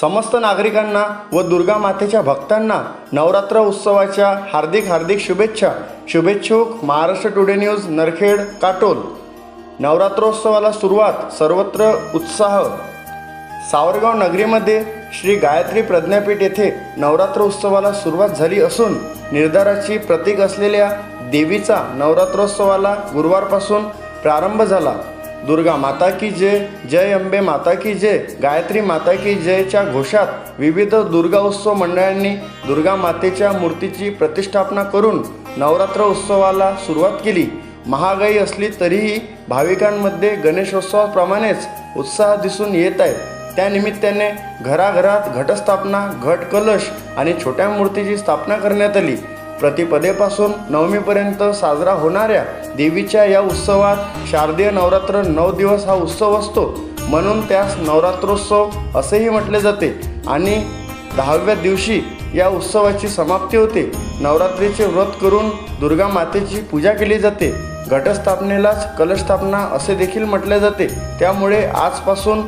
समस्त नागरिकांना व दुर्गा मातेच्या भक्तांना नवरात्र उत्सवाच्या हार्दिक शुभेच्छा। शुभेच्छुक महाराष्ट्र टुडे न्यूज नरखेड काटोल। नवरात्रोत्सवाला सुरुवात, सर्वत्र उत्साह। सावरगाव नगरीमध्ये श्री गायत्री प्रज्ञापीठ येथे नवरात्र उत्सवाला सुरुवात झाली असून निर्धाराची प्रतीक असलेल्या देवीचा नवरात्रोत्सवाला गुरुवारपासून प्रारंभ झाला। दुर्गा माता की जय, जय अंबे माता की जय, गायत्री माता की जयच्या घोषात विविध दुर्गा उत्सव मंडळांनी दुर्गा मातेच्या मूर्तीची प्रतिष्ठापना करून नवरात्र उत्सवाला सुरुवात केली। महागाई असली तरीही भाविकांमध्ये गणेशोत्सवाप्रमाणेच उत्साह दिसून येत आहे। त्यानिमित्ताने घराघरात घटस्थापना, घट कलश आणि छोट्या मूर्तीची स्थापना करण्यात आली। प्रतिपदेपासून नवमीपर्यंत साजरा होणाऱ्या देवीच्या या उत्सवात शारदीय नवरात्र 9 दिवस हा उत्सव असतो, म्हणून त्यास नवरात्रोत्सव असेही म्हटले जाते आणि 10व्या दिवशी या उत्सवाची समाप्ती होते। नवरात्रीचे व्रत करून दुर्गा मातेची पूजा केली जाते। घटस्थापनेलाच कलशस्थापना असे देखील म्हटले जाते। त्यामुळे आजपासून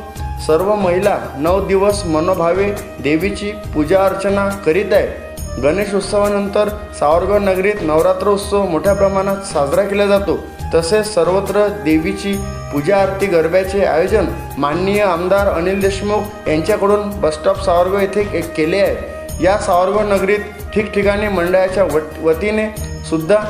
सर्व महिला 9 दिवस मनोभावे देवीची पूजा अर्चना करीत आहे। गणेश उत्सवानंतर सावरगाव नगरीत नवरात्र उत्सव मोठ्या प्रमाणात साजरा केला जातो। तसेच सर्वत्र देवीची पूजा आरती गरब्याचे आयोजन माननीय आमदार अनिल देशमुख यांच्याकडून बसस्टॉप सावरगाव येथे केले आहे। या सावरगाव नगरीत ठिकठिकाणी मंडळाच्या वतीने सुद्धा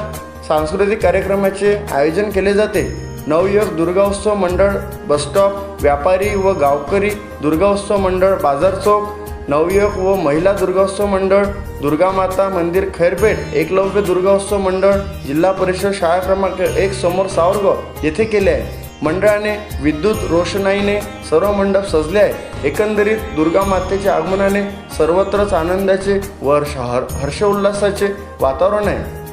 सांस्कृतिक कार्यक्रमाचे आयोजन केले जाते। नवयुवक दुर्गा उत्सव मंडळ बसस्टॉप, व्यापारी व गावकरी दुर्गा उत्सव मंडळ बाजार चौक, नवयुवक व महिला दुर्गोत्सव मंडळ दुर्गा माता मंदिर खैरपेठ, एकलव्य दुर्गोत्सव मंडळ जिल्हा परिषद शाळा क्रमांक 1 समोर सावरगाव येथे केले आहे। मंडळाने विद्युत रोषणाईने सर्व मंडप सजले आहे। एकंदरीत दुर्गा मातेच्या आगमनाने सर्वत्रच आनंदाचे व हर्षोल्लासाचे वातावरण आहे।